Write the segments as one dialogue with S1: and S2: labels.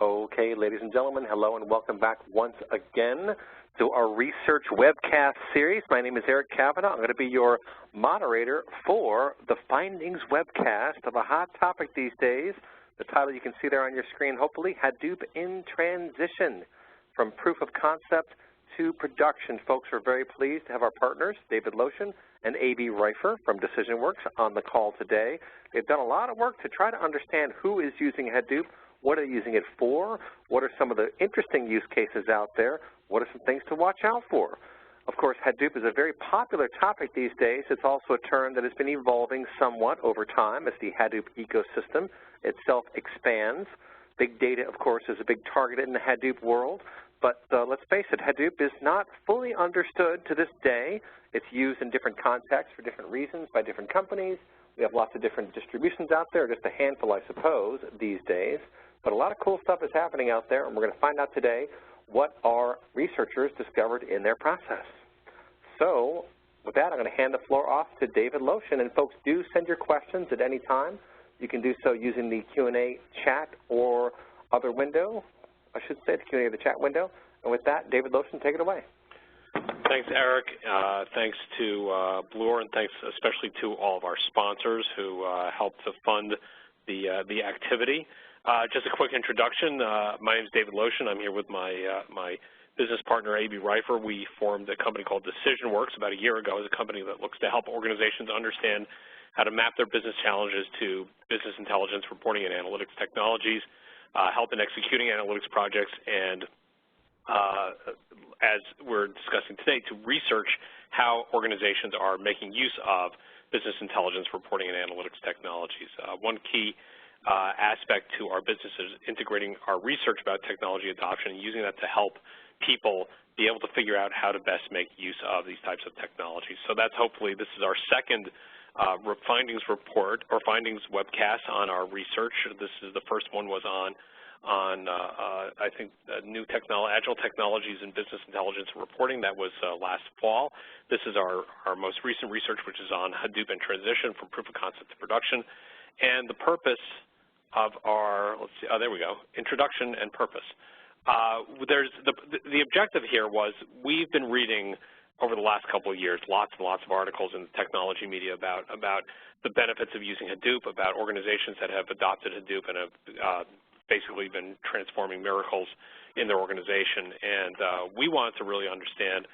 S1: Okay, ladies and gentlemen, hello and welcome back once again to our research webcast series. My name is Eric Cavanaugh. I'm going to be your moderator for the Findings webcast of a hot topic these days. The title you can see there on your screen, hopefully, Hadoop in Transition, from proof of concept to production. Folks, we're very pleased to have our partners, David Loshin and Abie Reifer from DecisionWorks, on the call today. They've done a lot of work to try to understand who is using Hadoop, what are they using it for, what are some of the interesting use cases out there, what are some things to watch out for. Of course, Hadoop is a very popular topic these days. It's also a term that has been evolving somewhat over time as the Hadoop ecosystem itself expands. Big data, of course, is a big target in the Hadoop world. But let's face it, Hadoop is not fully understood to this day. It's used in different contexts for different reasons by different companies. We have lots of different distributions out there, just a handful, I suppose, these days. But a lot of cool stuff is happening out there, and we're going to find out today what our researchers discovered in their process. So with that, I'm going to hand the floor off to David Loshin. And folks, do send your questions at any time. You can do so using the Q&A chat or other window. I should say the Q&A of the chat window. And with that, David Loshin, take it away.
S2: Thanks, Eric. Thanks to Bloor, and thanks especially to all of our sponsors who helped to fund the activity. Just a quick introduction. My name is David Loshin. I'm here with my business partner, Abie Reifer. We formed a company called DecisionWorks about a year ago as a company that looks to help organizations understand how to map their business challenges to business intelligence, reporting, and analytics technologies, help in executing analytics projects, and as we're discussing today, to research how organizations are making use of business intelligence, reporting, and analytics technologies. One key aspect to our business is integrating our research about technology adoption and using that to help people be able to figure out how to best make use of these types of technologies. So that's hopefully, this is our second findings report or findings webcast on our research. This is the first one was on I think new agile technologies in business intelligence and reporting. That was last fall. This is our most recent research, which is on Hadoop in transition from proof of concept to production. And the purpose of our, let's see, there we go, introduction and purpose. The objective here was we've been reading over the last couple of years lots and lots of articles in the technology media about the benefits of using Hadoop, about organizations that have adopted Hadoop and have basically been transforming miracles in their organization. And we wanted to really understand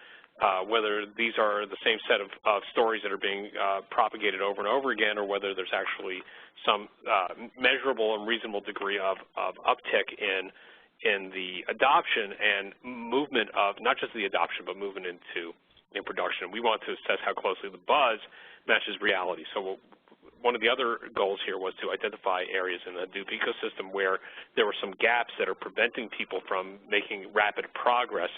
S2: whether these are the same set of stories that are being propagated over and over again, or whether there's actually some measurable and reasonable degree of uptick in the adoption and movement of, not just the adoption, but movement in production. We want to assess how closely the buzz matches reality. So one of the other goals here was to identify areas in the Hadoop ecosystem where there were some gaps that are preventing people from making rapid progress,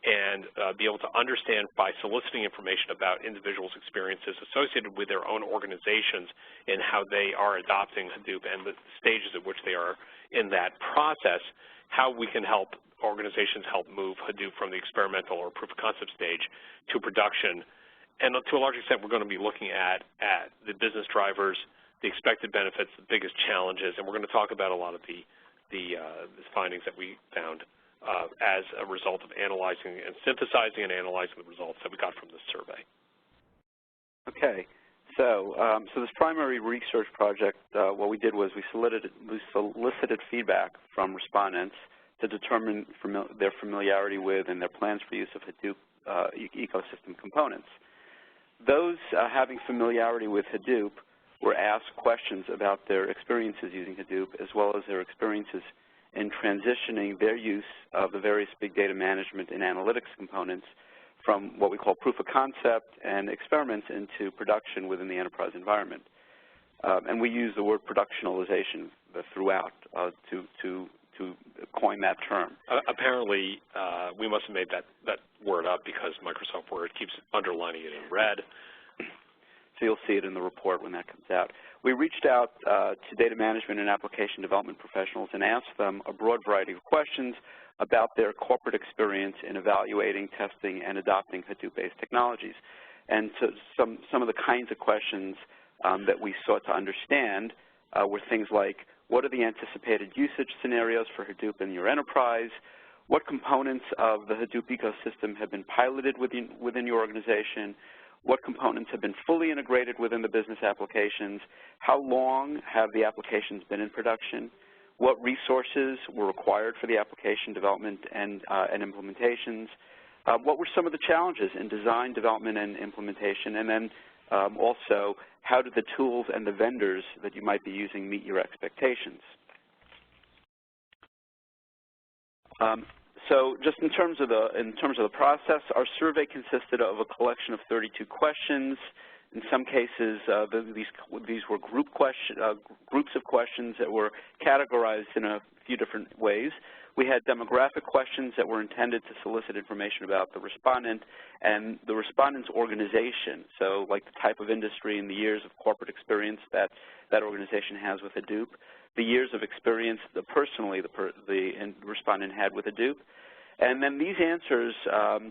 S2: and be able to understand by soliciting information about individuals' experiences associated with their own organizations and how they are adopting Hadoop and the stages at which they are in that process, how we can help organizations help move Hadoop from the experimental or proof of concept stage to production. And to a large extent, we're going to be looking at the business drivers, the expected benefits, the biggest challenges, and we're going to talk about a lot of the findings that we found as a result of analyzing and synthesizing and analyzing the results that we got from this survey.
S3: Okay, so this primary research project, what we did was we solicited feedback from respondents to determine their familiarity with and their plans for use of Hadoop ecosystem components. Those having familiarity with Hadoop were asked questions about their experiences using Hadoop, as well as their experiences in transitioning their use of the various big data management and analytics components from what we call proof of concept and experiments into production within the enterprise environment. And we use the word productionalization throughout to coin that term.
S2: Apparently, we must have made that word up because Microsoft Word keeps underlining it in red.
S3: So you'll see it in the report when that comes out. We reached out to data management and application development professionals and asked them a broad variety of questions about their corporate experience in evaluating, testing, and adopting Hadoop-based technologies. And so some of the kinds of questions that we sought to understand were things like, What are the anticipated usage scenarios for Hadoop in your enterprise? What components of the Hadoop ecosystem have been piloted within your organization? What components have been fully integrated within the business applications? How long have the applications been in production? What resources were required for the application development and implementations? What were some of the challenges in design, development, and implementation? And then also, how did the tools and the vendors that you might be using meet your expectations? So just in terms of the process, our survey consisted of a collection of 32 questions. In some cases, these were groups of questions that were categorized in a few different ways. We had demographic questions that were intended to solicit information about the respondent and the respondent's organization, so like the type of industry and the years of corporate experience that that organization has with Hadoop, the years of experience that personally the respondent had with Hadoop, and then these answers to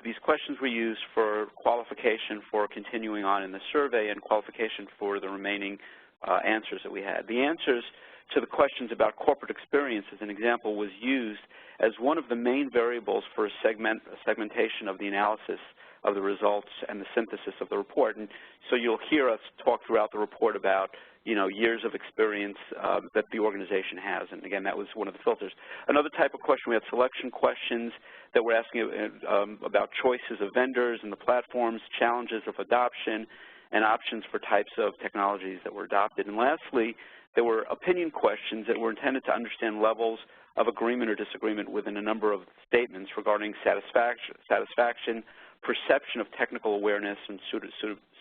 S3: these questions were used for qualification for continuing on in the survey and qualification for the remaining answers that we had. The answers to the questions about corporate experience, as an example, was used as one of the main variables for a segmentation of the analysis of the results and the synthesis of the report. And so you'll hear us talk throughout the report about, years of experience that the organization has. And again, that was one of the filters. Another type of question, we had selection questions that were asking about choices of vendors and the platforms, challenges of adoption, and options for types of technologies that were adopted. And lastly, there were opinion questions that were intended to understand levels of agreement or disagreement within a number of statements regarding satisfaction, perception of technical awareness and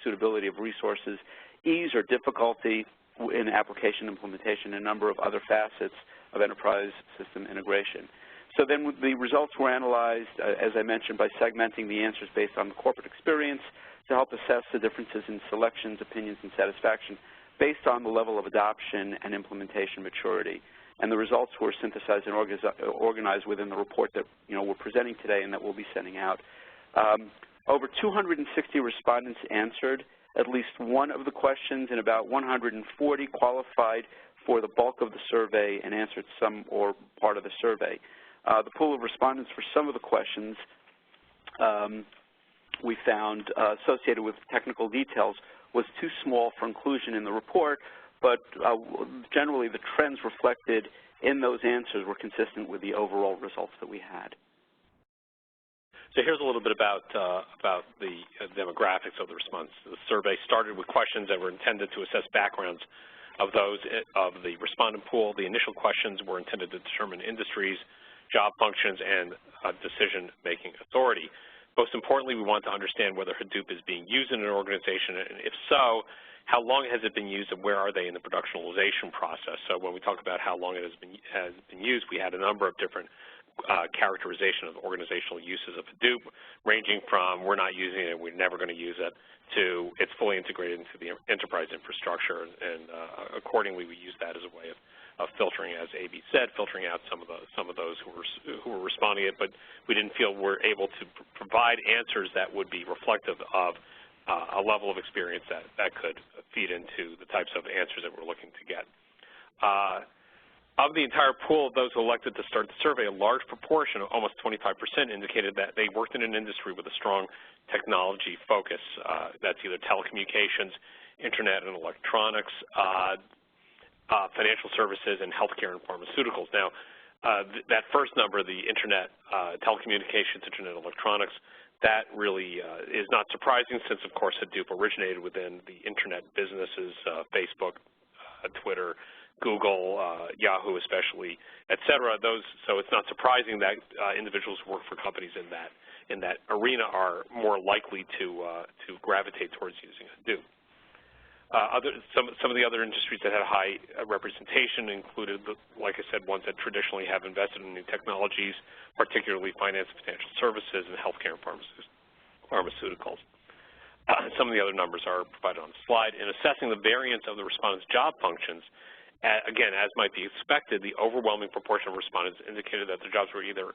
S3: suitability of resources, ease or difficulty in application implementation, and a number of other facets of enterprise system integration. So then the results were analyzed, as I mentioned, by segmenting the answers based on the corporate experience to help assess the differences in selections, opinions, and satisfaction based on the level of adoption and implementation maturity. And the results were synthesized and organized within the report that we're presenting today and that we'll be sending out. Over 260 respondents answered at least one of the questions, and about 140 qualified for the bulk of the survey and answered some or part of the survey. The pool of respondents for some of the questions we found associated with technical details was too small for inclusion in the report, but generally the trends reflected in those answers were consistent with the overall results that we had.
S2: So here's a little bit about the demographics of the response. The survey started with questions that were intended to assess backgrounds of those of the respondent pool. The initial questions were intended to determine industries, job functions, and decision-making authority. Most importantly, we want to understand whether Hadoop is being used in an organization, and if so, how long has it been used and where are they in the productionalization process? So when we talk about how long it has been used, we had a number of different characterization of organizational uses of Hadoop, ranging from we're not using it, we're never going to use it, to it's fully integrated into the enterprise infrastructure, and accordingly we use that as a way of filtering, as Abie said, filtering out some of those who were responding it, but we didn't feel we're able to provide answers that would be reflective of a level of experience that could feed into the types of answers that we're looking to get. Of the entire pool of those who elected to start the survey, a large proportion, almost 25%, indicated that they worked in an industry with a strong technology focus. That's either telecommunications, internet and electronics, financial services, and healthcare and pharmaceuticals. Now, that first number, the internet, telecommunications, internet, electronics, that really is not surprising since, of course, Hadoop originated within the internet businesses, Facebook, Twitter, Google, Yahoo especially, et cetera. So it's not surprising that individuals who work for companies in that arena are more likely to gravitate towards using Hadoop. Some of the other industries that had high representation included, like I said, ones that traditionally have invested in new technologies, particularly finance and financial services and healthcare and pharmaceuticals. Some of the other numbers are provided on the slide. In assessing the variance of the respondents' job functions, again, as might be expected, the overwhelming proportion of respondents indicated that their jobs were either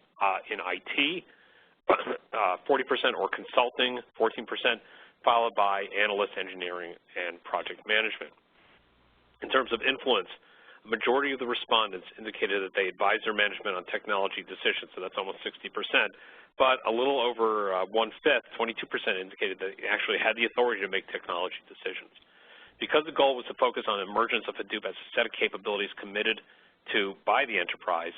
S2: in IT, 40%, or consulting, 14%, followed by analyst, engineering, and project management. In terms of influence, a majority of the respondents indicated that they advise their management on technology decisions, so that's almost 60%, but a little over one-fifth, 22%, indicated that they actually had the authority to make technology decisions. Because the goal was to focus on emergence of Hadoop as a set of capabilities committed to by the enterprise,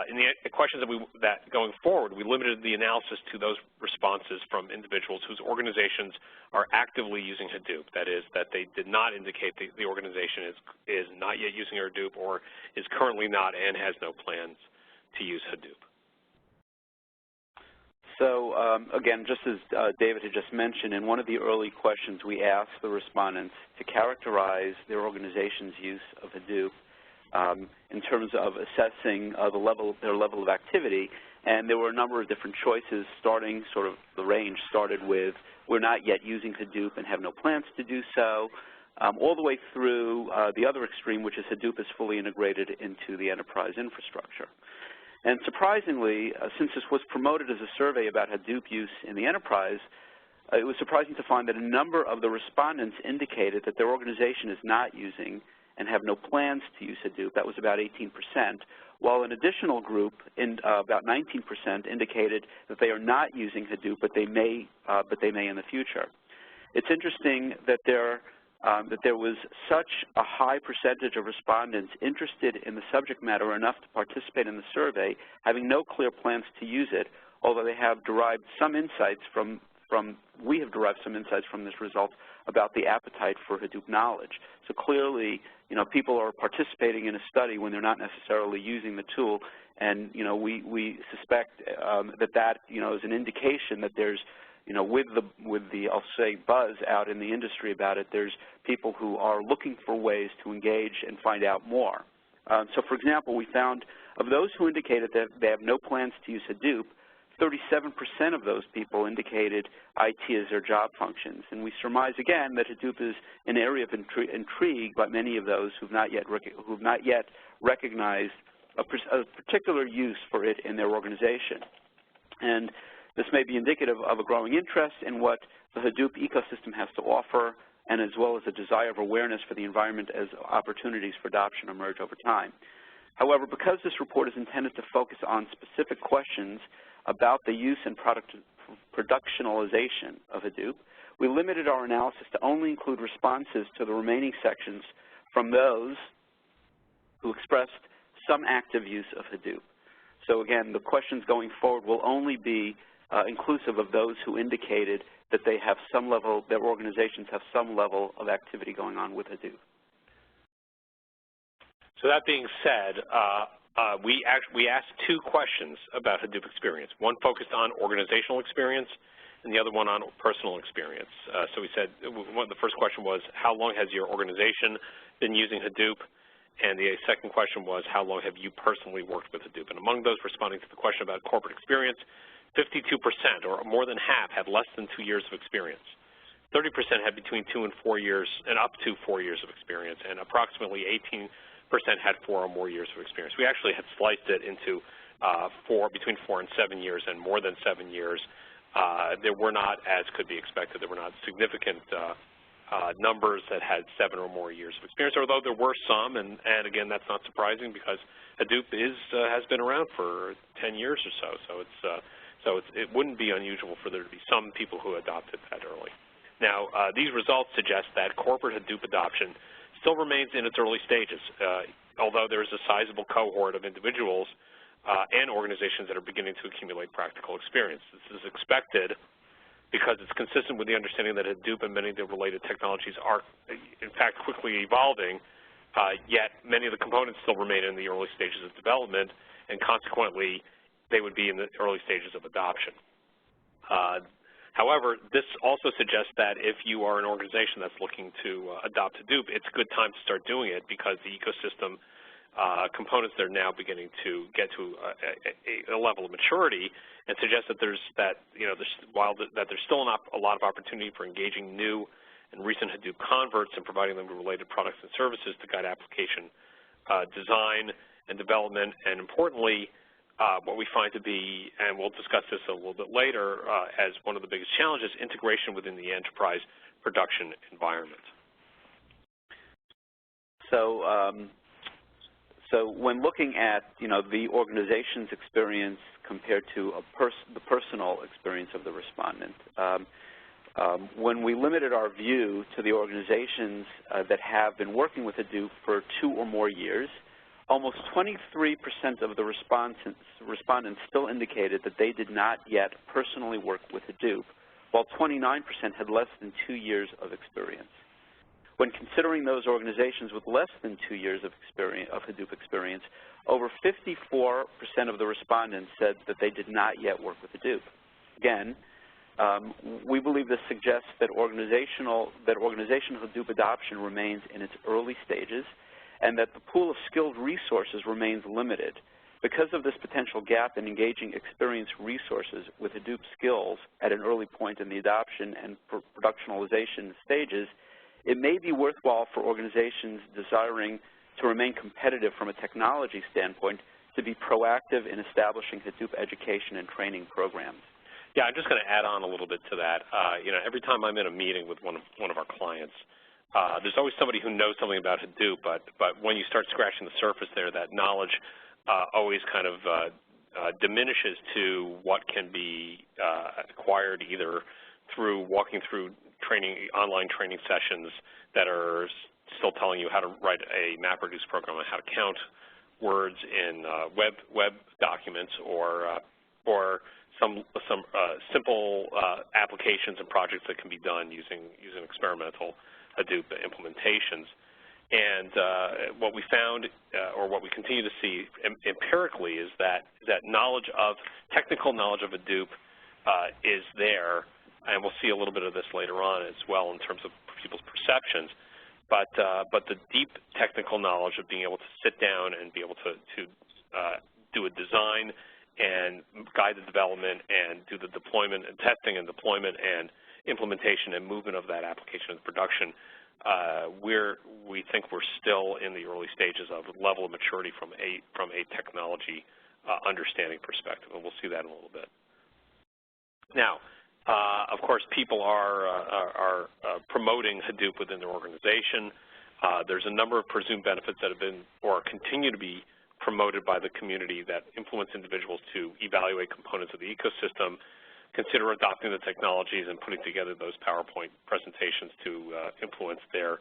S2: in the questions that going forward, we limited the analysis to those responses from individuals whose organizations are actively using Hadoop. That is, that they did not indicate the organization is not yet using Hadoop or is currently not and has no plans to use Hadoop.
S3: So again, just as David had just mentioned, in one of the early questions we asked the respondents to characterize their organization's use of Hadoop in terms of assessing their level of activity, and there were a number of different choices starting sort of the range started with we're not yet using Hadoop and have no plans to do so, all the way through the other extreme, which is Hadoop is fully integrated into the enterprise infrastructure. And surprisingly, since this was promoted as a survey about Hadoop use in the enterprise, it was surprising to find that a number of the respondents indicated that their organization is not using and have no plans to use Hadoop. That was about 18%, while an additional group, about 19%, indicated that they are not using Hadoop, but they may in the future. It's interesting that there was such a high percentage of respondents interested in the subject matter enough to participate in the survey, having no clear plans to use it, although they have derived some insights we have derived some insights from this result about the appetite for Hadoop knowledge. So clearly, people are participating in a study when they're not necessarily using the tool, and we suspect that is an indication that there's with the I'll say buzz out in the industry about it, there's people who are looking for ways to engage and find out more. So for example, we found of those who indicated that they have no plans to use Hadoop, 37% of those people indicated IT as their job functions. And we surmise again that Hadoop is an area of intrigue by many of those who've not yet recognized a particular use for it in their organization. And this may be indicative of a growing interest in what the Hadoop ecosystem has to offer, and as well as a desire of awareness for the environment as opportunities for adoption emerge over time. However, because this report is intended to focus on specific questions about the use and productionalization of Hadoop, we limited our analysis to only include responses to the remaining sections from those who expressed some active use of Hadoop. So again, the questions going forward will only be inclusive of those who indicated that they have some level, their organizations have some level of activity going on with Hadoop.
S2: So that being said, we asked two questions about Hadoop experience. One focused on organizational experience and the other one on personal experience. So we said, the first question was, how long has your organization been using Hadoop? And the second question was, how long have you personally worked with Hadoop? And among those responding to the question about corporate experience, 52%, or more than half, had less than 2 years of experience. 30% had between 2 and 4 years, and up to 4 years of experience, and approximately 18% had 4 or more years of experience. We actually had sliced it into between 4 and 7 years and more than 7 years. There were not, as could be expected, there were not significant numbers that had 7 or more years of experience, although there were some, and again, that's not surprising because Hadoop has been around for 10 years or so. So it wouldn't be unusual for there to be some people who adopted that early. Now, these results suggest that corporate Hadoop adoption still remains in its early stages, although there is a sizable cohort of individuals and organizations that are beginning to accumulate practical experience. This is expected because it's consistent with the understanding that Hadoop and many of the related technologies are, in fact, quickly evolving, yet many of the components still remain in the early stages of development, and consequently, they would be in the early stages of adoption. However, this also suggests that if you are an organization that's looking to adopt Hadoop, it's a good time to start doing it because the ecosystem components are now beginning to get to a level of maturity, and suggest that there's still a lot of opportunity for engaging new and recent Hadoop converts and providing them with related products and services to guide application design and development, and importantly, what we find to be, and we'll discuss this a little bit later, as one of the biggest challenges, integration within the enterprise production environment.
S3: So when looking at, the organization's experience compared to the personal experience of the respondent, when we limited our view to the organizations that have been working with Hadoop for 2 or more years, almost 23% of the respondents still indicated that they did not yet personally work with Hadoop, while 29% had less than 2 years of experience. When considering those organizations with less than 2 years of Hadoop experience, over 54% of the respondents said that they did not yet work with Hadoop. Again, we believe this suggests that organizational Hadoop adoption remains in its early stages, and that the pool of skilled resources remains limited. Because of this potential gap in engaging experienced resources with Hadoop skills at an early point in the adoption and productionalization stages, it may be worthwhile for organizations desiring to remain competitive from a technology standpoint to be proactive in establishing Hadoop education and training programs.
S2: Yeah, I'm just going to add on a little bit to that. Every time I'm in a meeting with one of our clients, there's always somebody who knows something about Hadoop, but when you start scratching the surface there, that knowledge always kind of diminishes to what can be acquired either through walking through online training sessions that are still telling you how to write a MapReduce program on how to count words in web documents, or some simple applications and projects that can be done using experimental Hadoop implementations. And what we found, or what we continue to see empirically, is that technical knowledge of Hadoop is there, and we'll see a little bit of this later on as well in terms of people's perceptions. But the deep technical knowledge of being able to sit down and be able to do a design and guide the development and do the deployment and testing and deployment and implementation and movement of that application into production, we think we're still in the early stages of level of maturity from a technology understanding perspective, and we'll see that in a little bit. Now, of course, people are promoting Hadoop within their organization. There's a number of presumed benefits that have been or continue to be promoted by the community that influence individuals to evaluate components of the ecosystem, consider adopting the technologies, and putting together those PowerPoint presentations to influence their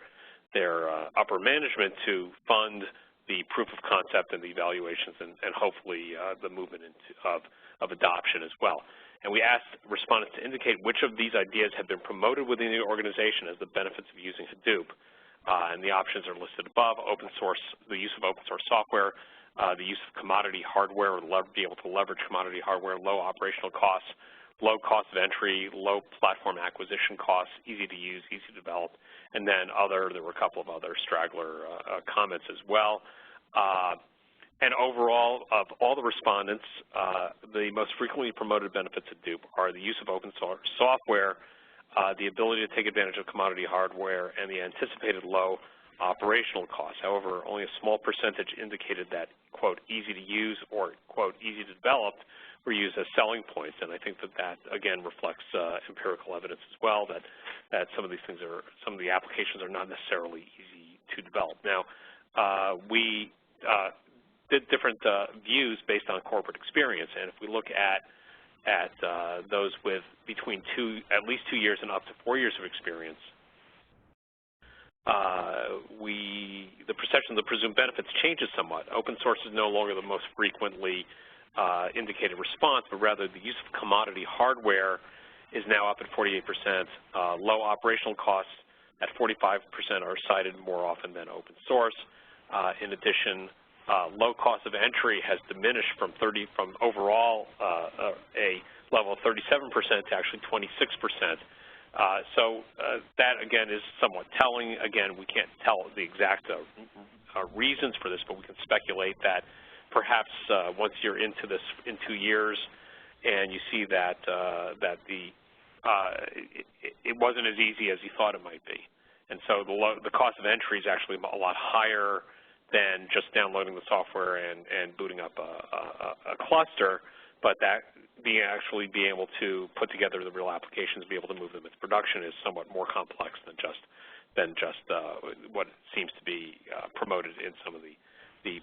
S2: upper management to fund the proof of concept and the evaluations and hopefully the movement of adoption as well. And we asked respondents to indicate which of these ideas have been promoted within the organization as the benefits of using Hadoop. And the options are listed above: open source, the use of open source software, the use of commodity hardware, or be able to leverage commodity hardware, low operational costs, low cost of entry, low platform acquisition costs, easy to use, easy to develop, and then there were a couple of other straggler comments as well. And overall, of all the respondents, the most frequently promoted benefits of Hadoop are the use of open source software, the ability to take advantage of commodity hardware, and the anticipated low operational costs. However, only a small percentage indicated that, quote, easy to use or, quote, easy to develop were used as selling points. And I think that again, reflects empirical evidence as well that some of these things some of the applications are not necessarily easy to develop. Now, we did different views based on corporate experience, and if we look at those with between at least 2 years and up to 4 years of experience, the perception of the presumed benefits changes somewhat. Open source is no longer the most frequently indicated response, but rather the use of commodity hardware is now up at 48%. Low operational costs at 45% are cited more often than open source. In addition, low cost of entry has diminished from overall a level of 37% to actually 26%. So that, again, is somewhat telling. Again, we can't tell the exact reasons for this, but we can speculate that perhaps once you're into this in 2 years and you see that it wasn't as easy as you thought it might be. And so the cost of entry is actually a lot higher than just downloading the software and booting up a cluster, but that being able to put together the real applications, be able to move them into production is somewhat more complex than just than just what seems to be promoted in some of the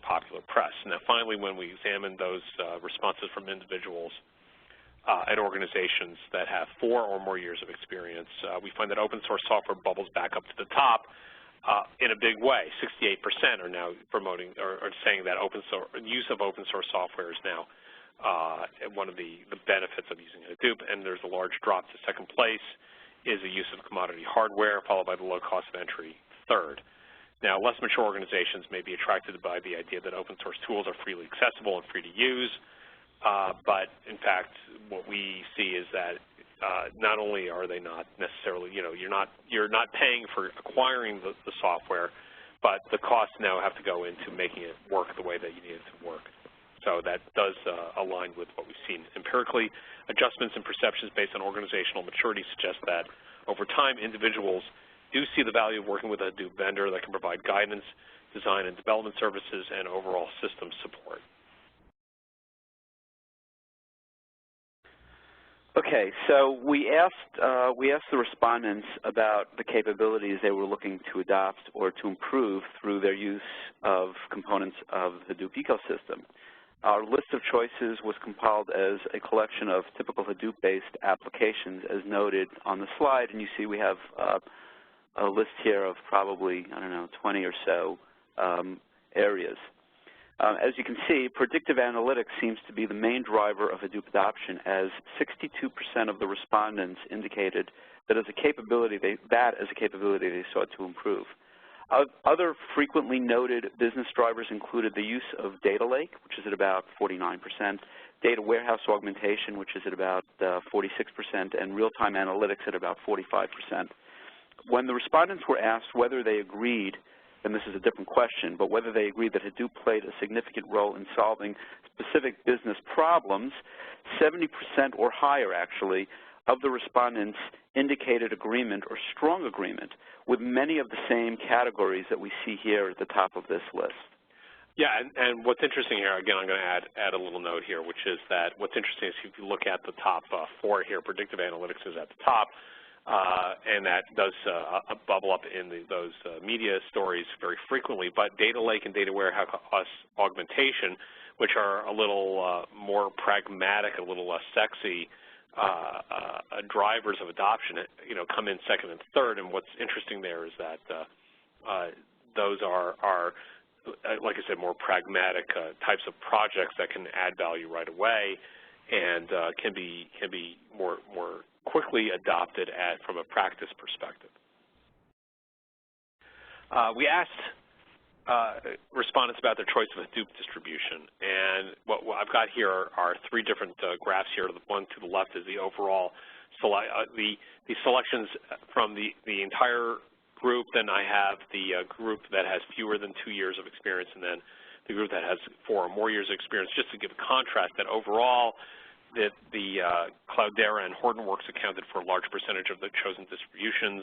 S2: popular press. Now, finally, when we examine those responses from individuals at organizations that have 4 or more years of experience, we find that open source software bubbles back up to the top in a big way. 68% are now promoting or saying that use of open source software is now one of the benefits of using Hadoop, and there's a large drop to second place is the use of commodity hardware, followed by the low cost of entry third. Now, less mature organizations may be attracted by the idea that open source tools are freely accessible and free to use, but in fact, what we see is that not only are they not necessarily, you're not paying for acquiring the software, but the costs now have to go into making it work the way that you need it to work. So that does align with what we've seen empirically. Adjustments in perceptions based on organizational maturity suggest that over time, individuals do see the value of working with a Hadoop vendor that can provide guidance, design and development services, and overall system support.
S3: Okay, so we asked the respondents about the capabilities they were looking to adopt or to improve through their use of components of the Hadoop ecosystem. Our list of choices was compiled as a collection of typical Hadoop-based applications as noted on the slide, and you see we have a list here of probably, 20 or so areas. As you can see, predictive analytics seems to be the main driver of Hadoop adoption, as 62% of the respondents indicated that as a capability they sought to improve. Other frequently noted business drivers included the use of data lake, which is at about 49%, data warehouse augmentation, which is at about 46%, and real-time analytics at about 45%. When the respondents were asked whether they agreed, and this is a different question, but whether they agreed that Hadoop played a significant role in solving specific business problems, 70% or higher, actually, of the respondents indicated agreement or strong agreement with many of the same categories that we see here at the top of this list.
S2: Yeah, and what's interesting here, again, I'm going to add a little note here, which is that what's interesting is if you look at the top 4 here, predictive analytics is at the top, and that does bubble up in those media stories very frequently, but data lake and data warehouse augmentation, which are a little more pragmatic, a little less sexy drivers of adoption, come in second and third. And what's interesting there is that those are, like I said, more pragmatic types of projects that can add value right away and can be more quickly adopted from a practice perspective. We asked respondents about their choice of Hadoop distribution, and what I've got here are 3 different graphs here. The one to the left is the overall the selections from the entire group. Then I have the group that has fewer than 2 years of experience, and then the group that has 4 or more years of experience, just to give a contrast that overall that the Cloudera and Hortonworks accounted for a large percentage of the chosen distributions.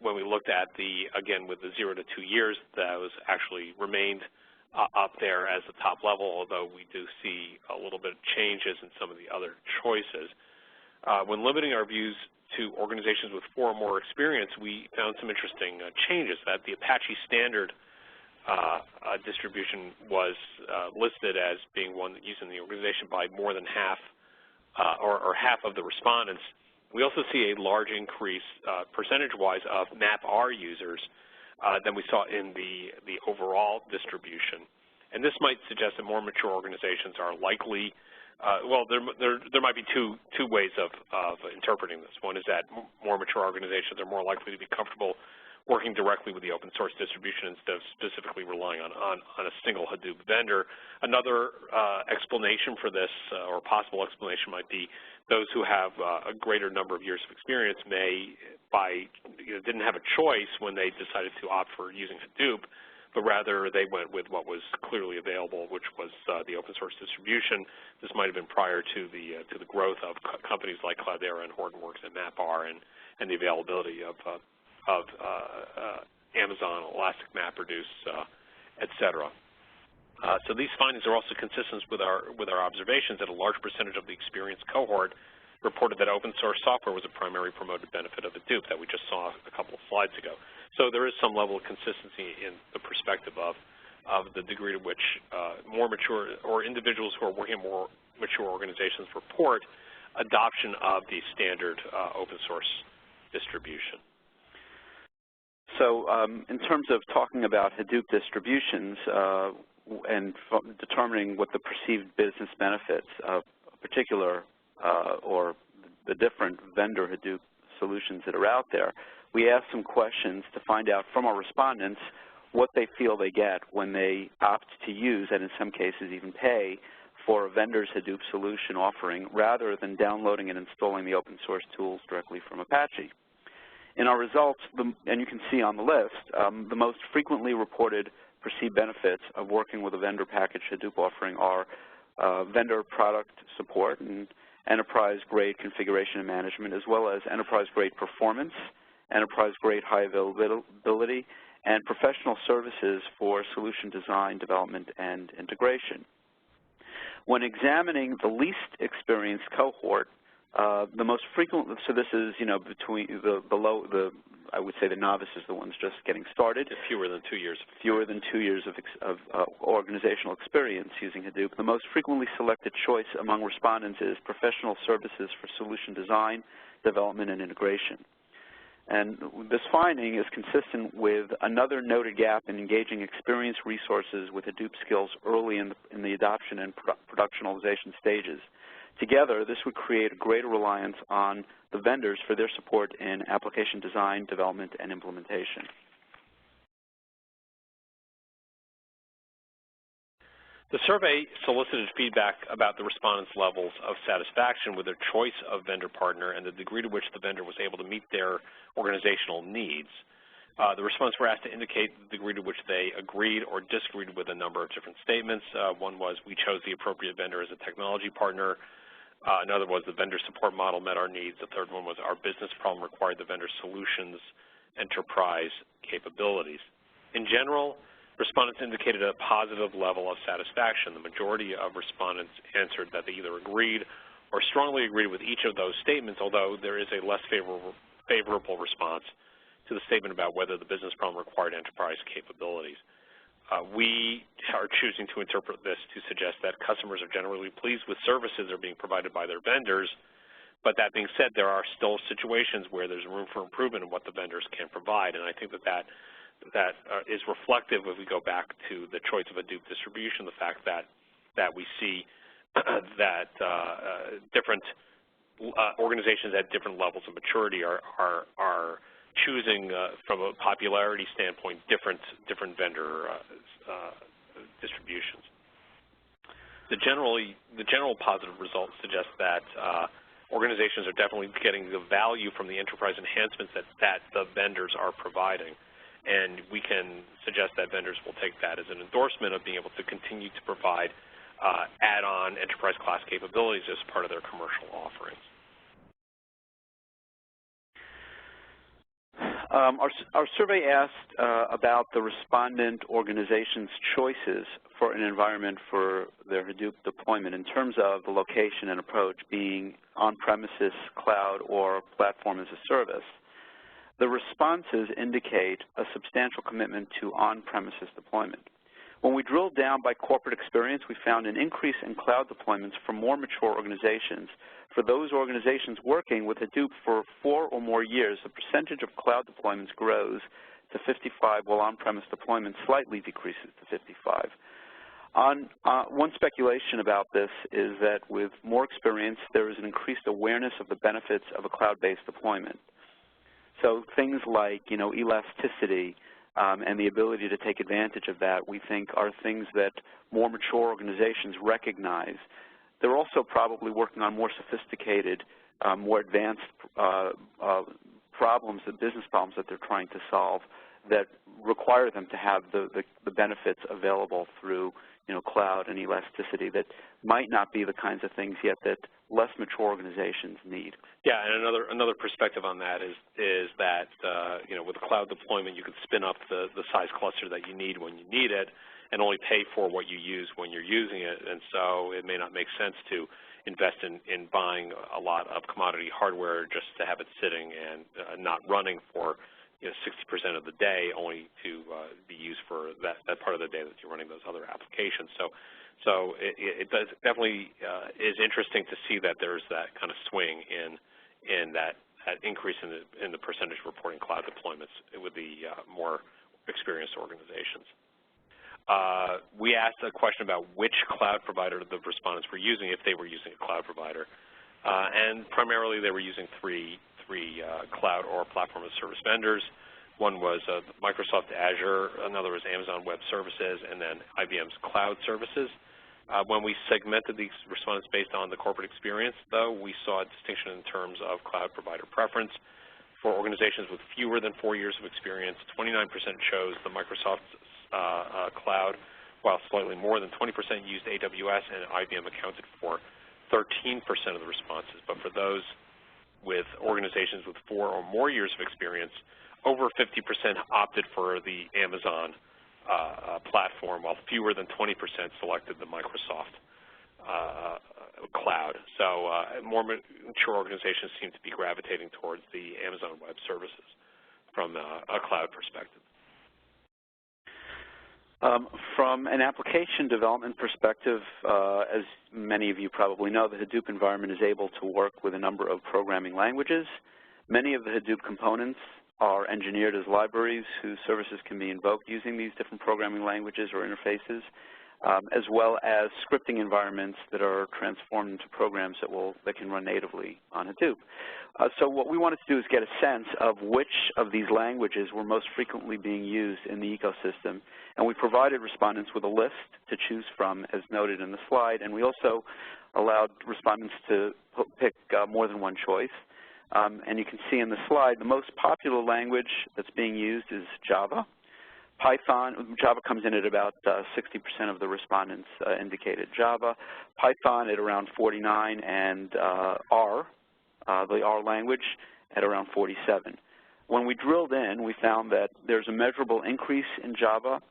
S2: When we looked at again, with the 0 to 2 years, those actually remained up there as the top level, although we do see a little bit of changes in some of the other choices. When limiting our views to organizations with 4 or more experience, we found some interesting changes. That the Apache Standard distribution was listed as being one used in the organization by more than half or half of the respondents. We also see a large increase percentage-wise of MapR users than we saw in the overall distribution. And this might suggest that more mature organizations are likely, well, there might be two ways of interpreting this. One is that more mature organizations are more likely to be comfortable working directly with the open source distribution instead of specifically relying on a single Hadoop vendor. Another explanation for this, or possible explanation, might be those who have a greater number of years of experience didn't have a choice when they decided to opt for using Hadoop, but rather they went with what was clearly available, which was the open source distribution. This might have been prior to the growth of companies like Cloudera and Hortonworks and MapR and the availability of Amazon, Elastic MapReduce, et cetera. So these findings are also consistent with our observations that a large percentage of the experienced cohort reported that open source software was a primary promoted benefit of Hadoop that we just saw a couple of slides ago. So there is some level of consistency in the perspective of the degree to which more mature or individuals who are working in more mature organizations report adoption of the standard open source distribution.
S3: So in terms of talking about Hadoop distributions and determining what the perceived business benefits of a particular or the different vendor Hadoop solutions that are out there, we asked some questions to find out from our respondents what they feel they get when they opt to use, and in some cases even pay, for a vendor's Hadoop solution offering rather than downloading and installing the open source tools directly from Apache. In our results, and you can see on the list, the most frequently reported perceived benefits of working with a vendor package Hadoop offering are vendor product support and enterprise-grade configuration and management, as well as enterprise-grade performance, enterprise-grade high availability, and professional services for solution design, development, and integration. When examining the least experienced cohort, the most frequent, so this is, between I would say the novices, the ones just getting started.
S2: Fewer than 2 years.
S3: Fewer than 2 years of organizational experience using Hadoop. The most frequently selected choice among respondents is professional services for solution design, development, and integration. And this finding is consistent with another noted gap in engaging experienced resources with Hadoop skills early in the adoption and productionalization stages. Together, this would create a greater reliance on the vendors for their support in application design, development, and implementation.
S2: The survey solicited feedback about the respondents' levels of satisfaction with their choice of vendor partner and the degree to which the vendor was able to meet their organizational needs. The respondents were asked to indicate the degree to which they agreed or disagreed with a number of different statements. One was, we chose the appropriate vendor as a technology partner. Another was, the vendor support model met our needs. The third one was, our business problem required the vendor solutions enterprise capabilities. In general, respondents indicated a positive level of satisfaction. The majority of respondents answered that they either agreed or strongly agreed with each of those statements, although there is a less favorable response to the statement about whether the business problem required enterprise capabilities. We are choosing to interpret this to suggest that customers are generally pleased with services that are being provided by their vendors, but that being said, there are still situations where there's room for improvement in what the vendors can provide, and I think that is reflective if we go back to the choice of Hadoop distribution, the fact that we see that different organizations at different levels of maturity are choosing from a popularity standpoint different vendor distributions. The general positive results suggest that organizations are definitely getting the value from the enterprise enhancements that the vendors are providing. And we can suggest that vendors will take that as an endorsement of being able to continue to provide add-on enterprise class capabilities as part of their commercial offerings.
S3: Our survey asked about the respondent organization's choices for an environment for their Hadoop deployment in terms of the location and approach, being on-premises, cloud, or platform as a service. The responses indicate a substantial commitment to on-premises deployment. When we drilled down by corporate experience, we found an increase in cloud deployments for more mature organizations. For those organizations working with Hadoop for 4 or more years, the percentage of cloud deployments grows to 55, while on-premise deployment slightly decreases to 55. One speculation about this is that with more experience, there is an increased awareness of the benefits of a cloud-based deployment. So things like, elasticity and the ability to take advantage of that, we think, are things that more mature organizations recognize. They're also probably working on more sophisticated, more advanced problems, business problems that they're trying to solve that require them to have the benefits available through, cloud and elasticity that might not be the kinds of things yet that less mature organizations need.
S2: Yeah, and another perspective on that is that with cloud deployment, you could spin up the size cluster that you need when you need it, and only pay for what you use when you're using it. And so it may not make sense to invest in buying a lot of commodity hardware just to have it sitting and not running for 60% of the day, only to be used for that part of the day that you're running those other applications. So it does definitely is interesting to see that there's that kind of swing in that increase in the percentage reporting cloud deployments with the more experienced organizations. We asked a question about which cloud provider the respondents were using, if they were using a cloud provider, and primarily they were using three cloud or platform as service vendors. One was Microsoft Azure, another was Amazon Web Services, and then IBM's Cloud Services. When we segmented these respondents based on the corporate experience, though, we saw a distinction in terms of cloud provider preference. For organizations with fewer than 4 years of experience, 29% chose the Microsoft Cloud, while slightly more than 20% used AWS, and IBM accounted for 13% of the responses. But for those with organizations with 4 or more years of experience, over 50% opted for the Amazon platform, while fewer than 20% selected the Microsoft Cloud. So more mature organizations seem to be gravitating towards the Amazon Web Services from a cloud perspective.
S3: From an application development perspective, as many of you probably know, the Hadoop environment is able to work with a number of programming languages. Many of the Hadoop components are engineered as libraries whose services can be invoked using these different programming languages or interfaces, as well as scripting environments that are transformed into programs that can run natively on Hadoop. So what we wanted to do is get a sense of which of these languages were most frequently being used in the ecosystem, and we provided respondents with a list to choose from, as noted in the slide, and we also allowed respondents to pick more than one choice. And you can see in the slide the most popular language that's being used is Java. Python, Java comes in at about 60% of the respondents indicated Java. Python at around 49, and R, the R language, at around 47. When we drilled in, we found that there's a measurable increase in Java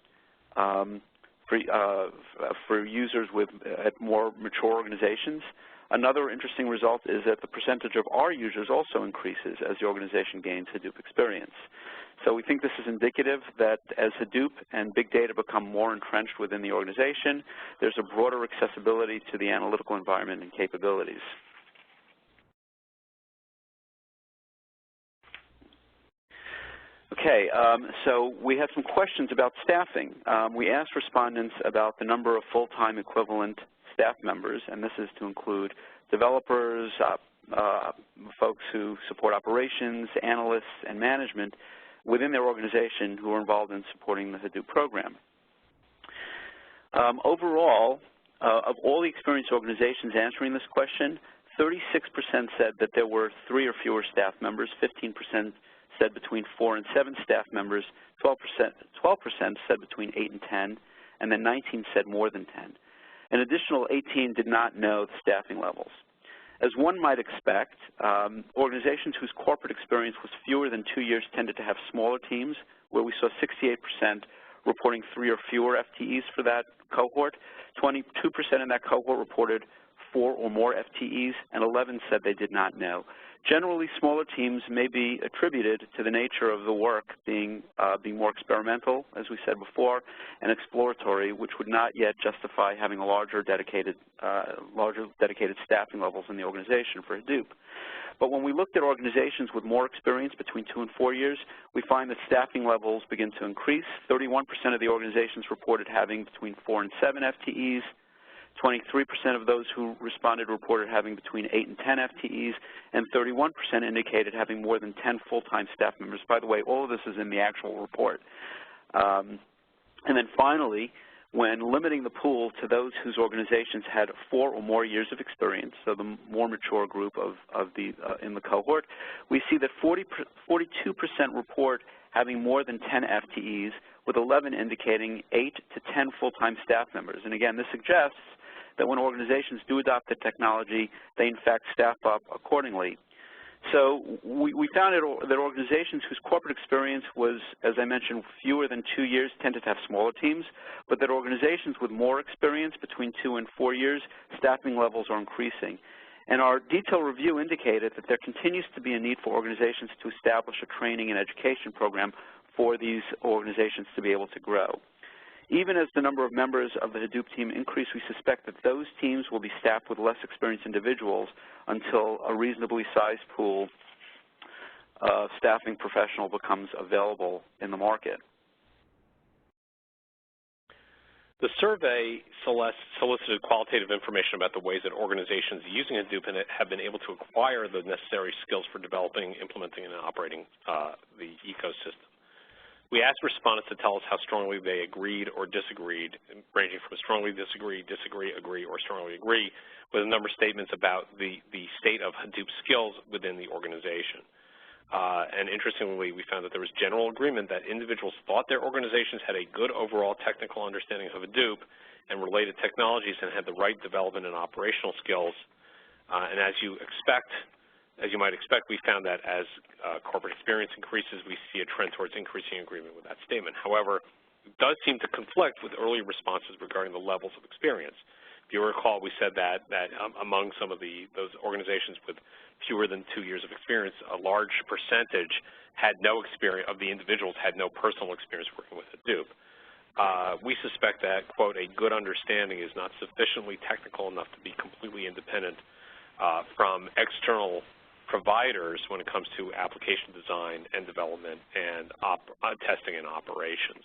S3: for users at more mature organizations. Another interesting result is that the percentage of R users also increases as the organization gains Hadoop experience. So we think this is indicative that as Hadoop and big data become more entrenched within the organization, there's a broader accessibility to the analytical environment and capabilities. Okay, so we have some questions about staffing. We asked respondents about the number of full-time equivalent staff members, and this is to include developers, folks who support operations, analysts, and management within their organization who are involved in supporting the Hadoop program. Overall, of all the experienced organizations answering this question, 36% said that there were 3 or fewer staff members, 15% said between 4 and 7 staff members, 12% said between 8 and 10, and then 19 said more than 10. An additional 18 did not know the staffing levels. As one might expect, organizations whose corporate experience was fewer than 2 years tended to have smaller teams, where we saw 68% reporting 3 or fewer FTEs for that cohort. 22% in that cohort reported 4 or more FTEs, and 11 said they did not know. Generally, smaller teams may be attributed to the nature of the work being more experimental, as we said before, and exploratory, which would not yet justify having a larger dedicated staffing levels in the organization for Hadoop. But when we looked at organizations with more experience between 2 and 4 years, we find that staffing levels begin to increase. 31% of the organizations reported having between 4 and 7 FTEs. 23% of those who responded reported having between 8 and 10 FTEs, and 31% indicated having more than 10 full-time staff members. By the way, all of this is in the actual report. And then finally, when limiting the pool to those whose organizations had 4 or more years of experience, so the more mature group in the cohort, we see that 42% report having more than 10 FTEs, with 11 indicating 8 to 10 full-time staff members. And again, this suggests that when organizations do adopt the technology, they in fact staff up accordingly. So we found that organizations whose corporate experience was, as I mentioned, fewer than 2 years tended to have smaller teams, but that organizations with more experience, between 2 and 4 years, staffing levels are increasing. And our detailed review indicated that there continues to be a need for organizations to establish a training and education program for these organizations to be able to grow. Even as the number of members of the Hadoop team increase, we suspect that those teams will be staffed with less experienced individuals until a reasonably sized pool of staffing professional becomes available in the market.
S2: The survey solicited qualitative information about the ways that organizations using Hadoop have been able to acquire the necessary skills for developing, implementing, and operating the ecosystem. We asked respondents to tell us how strongly they agreed or disagreed, ranging from strongly disagree, agree, or strongly agree, with a number of statements about the state of Hadoop skills within the organization. And interestingly, we found that there was general agreement that individuals thought their organizations had a good overall technical understanding of Hadoop and related technologies and had the right development and operational skills. And as you might expect, we found that as corporate experience increases, we see a trend towards increasing agreement with that statement. However, it does seem to conflict with earlier responses regarding the levels of experience. If you recall, we said that among some of those organizations with fewer than 2 years of experience, a large percentage had no experience, of the individuals had no personal experience working with Hadoop. We suspect that, quote, a good understanding is not sufficiently technical enough to be completely independent from external providers when it comes to application design and development and testing and operations.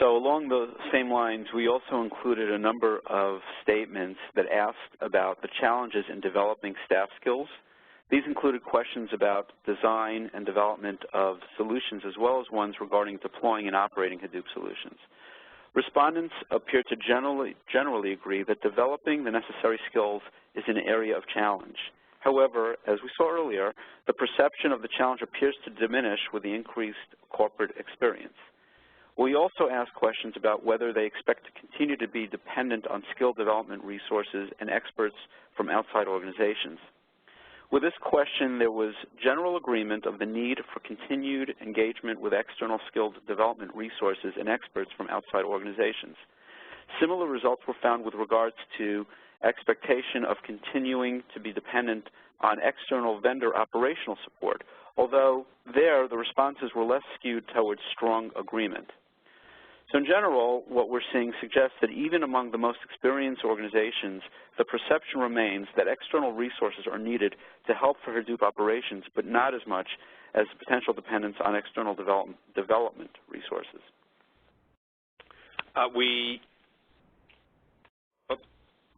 S3: So along the same lines, we also included a number of statements that asked about the challenges in developing staff skills. These included questions about design and development of solutions, as well as ones regarding deploying and operating Hadoop solutions. Respondents appear to generally agree that developing the necessary skills is an area of challenge. However, as we saw earlier, the perception of the challenge appears to diminish with the increased corporate experience. We also asked questions about whether they expect to continue to be dependent on skill development resources and experts from outside organizations. With this question, there was general agreement of the need for continued engagement with external skilled development resources and experts from outside organizations. Similar results were found with regards to expectation of continuing to be dependent on external vendor operational support, although there the responses were less skewed towards strong agreement. So in general, what we're seeing suggests that even among the most experienced organizations, the perception remains that external resources are needed to help for Hadoop operations, but not as much as potential dependence on external development resources.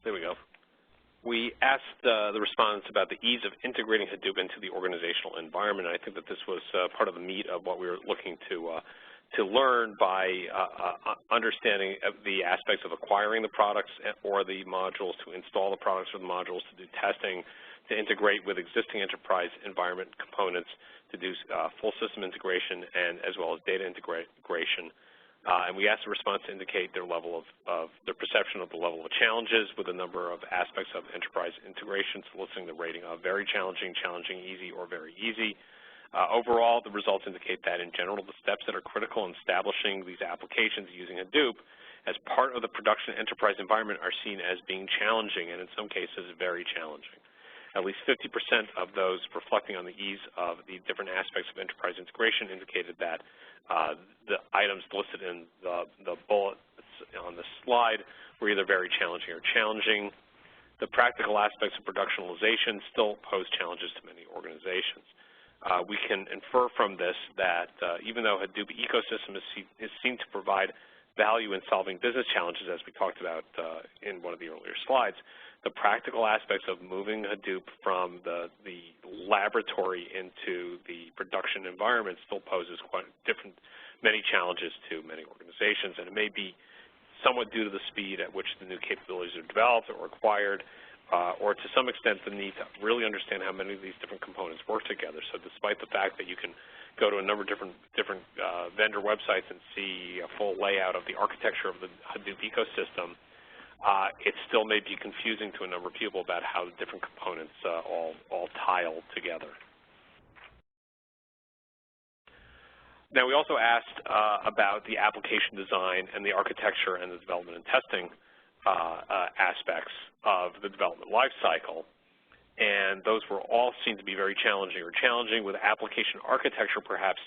S2: There we go. We asked the respondents about the ease of integrating Hadoop into the organizational environment. I think that this was part of the meat of what we were looking to learn by understanding the aspects of acquiring the products or the modules, to install the products or the modules, to do testing, to integrate with existing enterprise environment components, to do full system integration, and as well as data integration. And we asked the response to indicate their level of their perception of the level of challenges with a number of aspects of enterprise integration, soliciting the rating of very challenging, challenging, easy, or very easy. Overall, the results indicate that, in general, the steps that are critical in establishing these applications using Hadoop as part of the production enterprise environment are seen as being challenging, and in some cases, very challenging. At least 50% of those reflecting on the ease of the different aspects of enterprise integration indicated that the items listed in the bullets on the slide were either very challenging or challenging. The practical aspects of productionalization still pose challenges to many organizations. We can infer from this that even though Hadoop ecosystem is seen to provide value in solving business challenges, as we talked about in one of the earlier slides, the practical aspects of moving Hadoop from the laboratory into the production environment still poses many challenges to many organizations, and it may be somewhat due to the speed at which the new capabilities are developed or acquired, or to some extent the need to really understand how many of these different components work together. So despite the fact that you can go to a number of different vendor websites and see a full layout of the architecture of the Hadoop ecosystem, it still may be confusing to a number of people about how the different components all tile together. Now, we also asked about the application design and the architecture and the development and testing aspects of the development lifecycle, and those were all seen to be very challenging, or challenging, with application architecture perhaps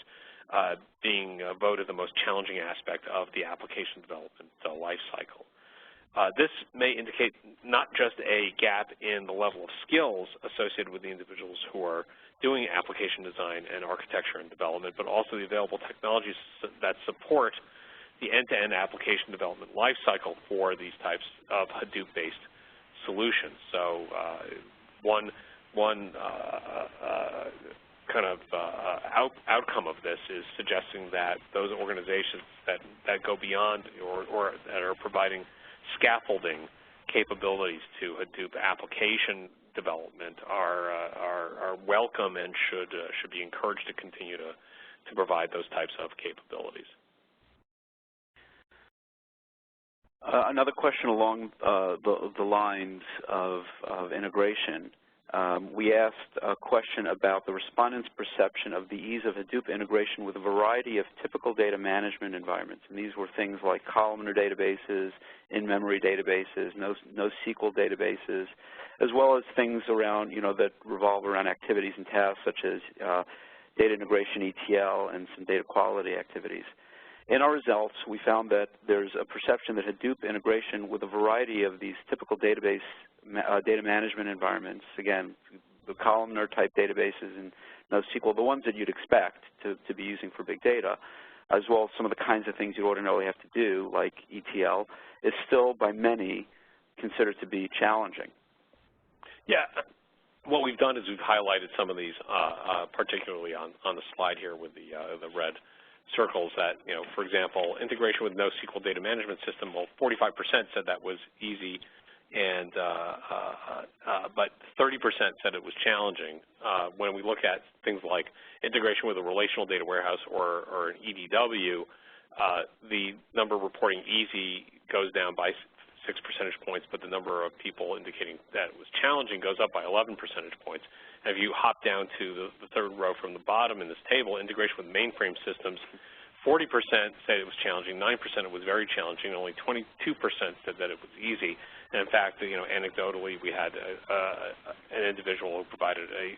S2: being voted the most challenging aspect of the application development lifecycle. This may indicate not just a gap in the level of skills associated with the individuals who are doing application design and architecture and development, but also the available technologies that support the end-to-end application development lifecycle for these types of Hadoop-based solutions. So one kind of outcome of this is suggesting that those organizations that go beyond or that are providing scaffolding capabilities to Hadoop application development are welcome and should be encouraged to continue to provide those types of capabilities.
S3: Another question along the lines of integration. We asked a question about the respondents' perception of the ease of Hadoop integration with a variety of typical data management environments. And these were things like columnar databases, in-memory databases, NoSQL databases, as well as things around, that revolve around activities and tasks such as data integration, ETL, and some data quality activities. In our results, we found that there's a perception that Hadoop integration with a variety of these typical data management environments, again, the columnar-type databases and NoSQL, the ones that you'd expect to be using for big data, as well as some of the kinds of things you ordinarily have to do, like ETL, is still by many considered to be challenging.
S2: Yeah. What we've done is we've highlighted some of these, particularly on the slide here with the red circles that, for example, integration with NoSQL data management system, well, 45% said that was easy, and but 30% said it was challenging. When we look at things like integration with a relational data warehouse or an EDW, the number reporting easy goes down by 6 percentage points, but the number of people indicating that it was challenging goes up by 11 percentage points. And if you hop down to the third row from the bottom in this table, integration with mainframe systems, 40% said it was challenging, 9% it was very challenging, and only 22% said that it was easy. And in fact, anecdotally, we had an individual who provided a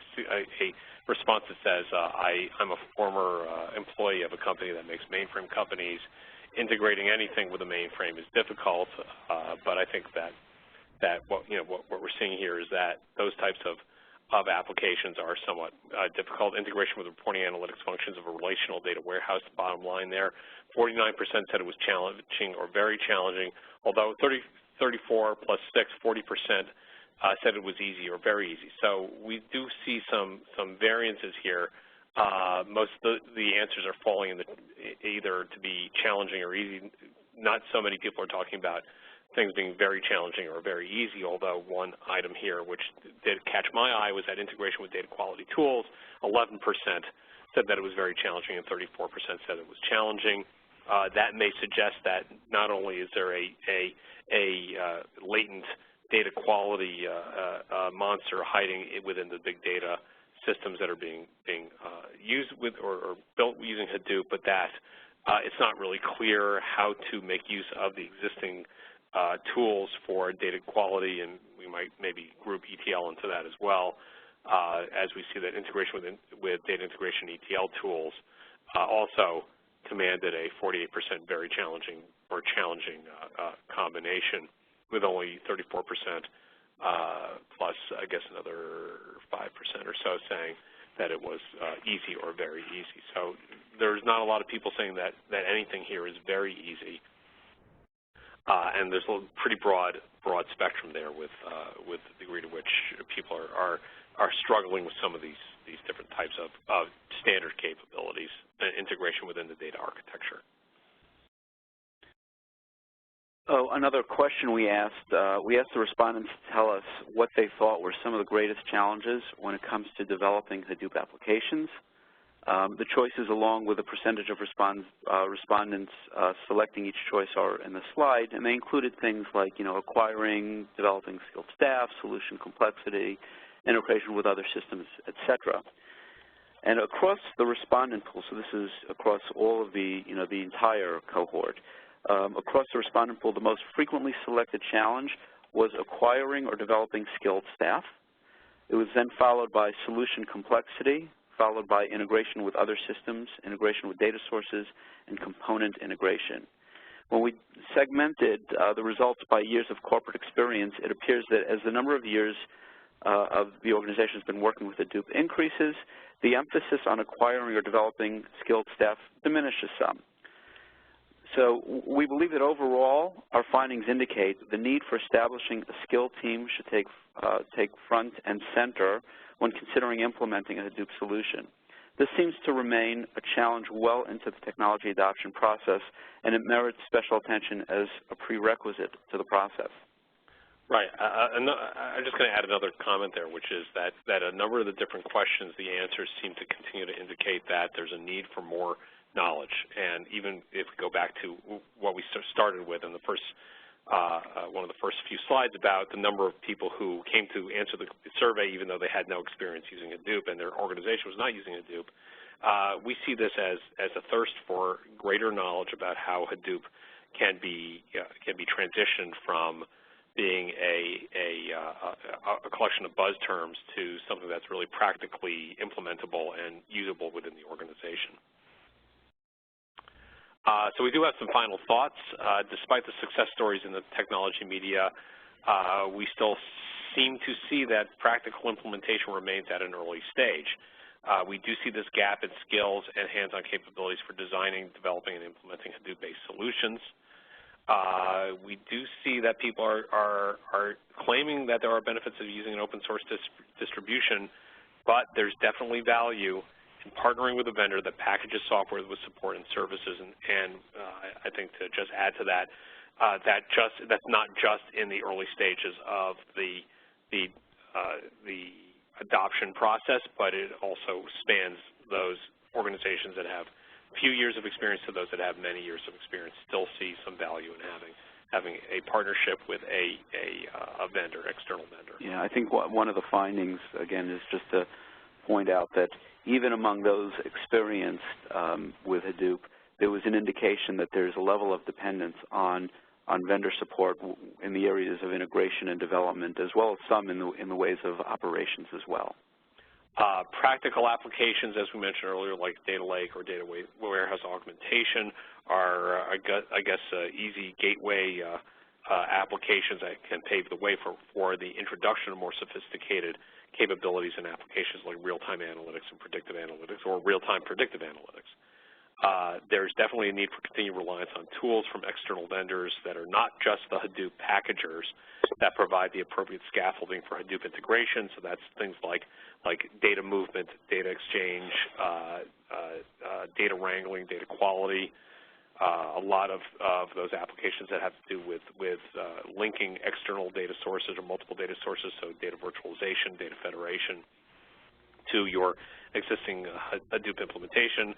S2: response that says, I'm a former employee of a company that makes mainframe companies. Integrating anything with a mainframe is difficult, but I think that what we're seeing here is that those types of applications are somewhat difficult. Integration with reporting analytics functions of a relational data warehouse, the bottom line there, 49% said it was challenging or very challenging, although 34 plus 6, 40% said it was easy or very easy. So we do see some variances here. Most of the answers are falling in either to be challenging or easy. Not so many people are talking about things being very challenging or very easy, although one item here which did catch my eye was that integration with data quality tools, 11% said that it was very challenging and 34% said it was challenging. That may suggest that not only is there a latent data quality monster hiding within the big data systems that are being used with or built using Hadoop, but that it's not really clear how to make use of the existing tools for data quality, and we might maybe group ETL into that as well, as we see that integration with data integration ETL tools also commanded a 48% very challenging or challenging combination, with only 34% plus, I guess, another 5% or so saying that it was easy or very easy. So there's not a lot of people saying that anything here is very easy, and there's a pretty broad spectrum there with the degree to which people are struggling with some of these different types of standard capabilities and integration within the data architecture.
S3: Oh, another question we asked the respondents to tell us what they thought were some of the greatest challenges when it comes to developing Hadoop applications. The choices, along with the percentage of respondents selecting each choice, are in the slide, and they included things like, acquiring, developing skilled staff, solution complexity, integration with other systems, etc. And across the respondent pool, so this is across all of the, the entire cohort, across the respondent pool, the most frequently selected challenge was acquiring or developing skilled staff. It was then followed by solution complexity, followed by integration with other systems, integration with data sources, and component integration. When we segmented the results by years of corporate experience, it appears that as the number of years of the organization has been working with Hadoop increases, the emphasis on acquiring or developing skilled staff diminishes some. So we believe that overall, our findings indicate the need for establishing a skilled team should take front and center when considering implementing a Hadoop solution. This seems to remain a challenge well into the technology adoption process, and it merits special attention as a prerequisite to the process.
S2: Right. I'm just going to add another comment there, which is that a number of the different questions, the answers seem to continue to indicate that there's a need for more knowledge. And even if we go back to what we started with in the first, one of the first few slides about the number of people who came to answer the survey even though they had no experience using Hadoop and their organization was not using Hadoop, we see this as a thirst for greater knowledge about how Hadoop can be transitioned from being a collection of buzz terms to something that's really practically implementable and usable within the organization. So we do have some final thoughts. Despite the success stories in the technology media, we still seem to see that practical implementation remains at an early stage. We do see this gap in skills and hands-on capabilities for designing, developing, and implementing Hadoop-based solutions. We do see that people are claiming that there are benefits of using an open source distribution, but there's definitely value in partnering with a vendor that packages software with support and services. And I think to just add to that, that's not just in the early stages of the adoption process, but it also spans those organizations that have few years of experience to those that have many years of experience. Still see some value in having a partnership with a vendor, external vendor.
S3: Yeah, I think one of the findings, again, is just to point out that even among those experienced with Hadoop, there was an indication that there's a level of dependence on vendor support in the areas of integration and development, as well as some in the ways of operations as well.
S2: Practical applications, as we mentioned earlier, like data lake or data warehouse augmentation, are, I guess, easy gateway applications that can pave the way for the introduction of more sophisticated capabilities and applications like real-time analytics and predictive analytics, or real-time predictive analytics. There's definitely a need for continued reliance on tools from external vendors that are not just the Hadoop packagers that provide the appropriate scaffolding for Hadoop integration. So that's things like data movement, data exchange, data wrangling, data quality. A lot of those applications that have to do with linking external data sources or multiple data sources, so data virtualization, data federation, to your existing Hadoop implementation,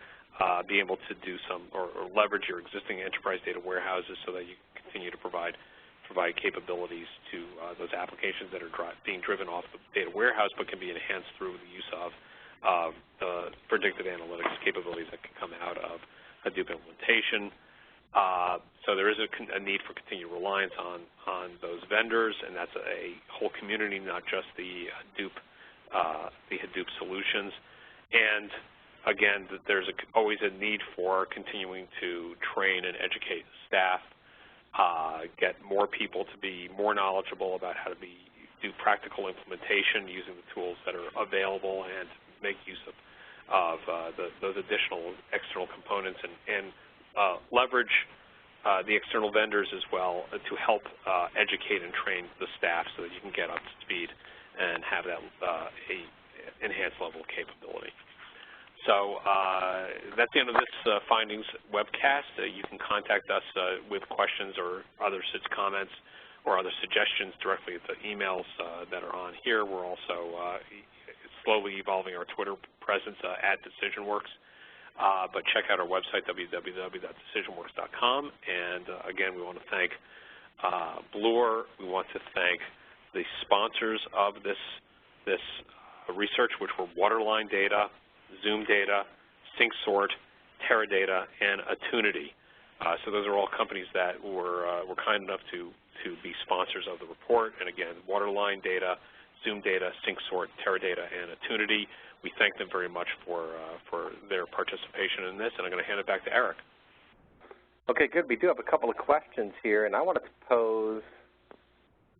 S2: be able to do some or leverage your existing enterprise data warehouses so that you can continue to provide capabilities to those applications that are being driven off the data warehouse, but can be enhanced through the use of the predictive analytics capabilities that can come out of Hadoop implementation. So there is a need for continued reliance on those vendors, and that's a whole community, not just the Hadoop solutions. And again, there's always a need for continuing to train and educate staff, get more people to be more knowledgeable about how to do practical implementation using the tools that are available, and make use of those additional external components, and leverage the external vendors as well to help educate and train the staff so that you can get up to speed and have that enhanced level of capability. So that's the end of this findings webcast. You can contact us with questions or other such comments or other suggestions directly at the emails that are on here. We're also slowly evolving our Twitter presence at DecisionWorks. But check out our website, www.decisionworks.com. And again, we want to thank Bloor. We want to thank the sponsors of this research, which were Waterline Data, Zoom Data, SyncSort, Teradata, and Attunity. So those are all companies that were kind enough to be sponsors of the report. And again, Waterline Data, Zoom Data, SyncSort, Teradata, and Attunity. We thank them very much for their participation in this, and I'm going to hand it back to Eric.
S1: Okay, good. We do have a couple of questions here, and I wanted to pose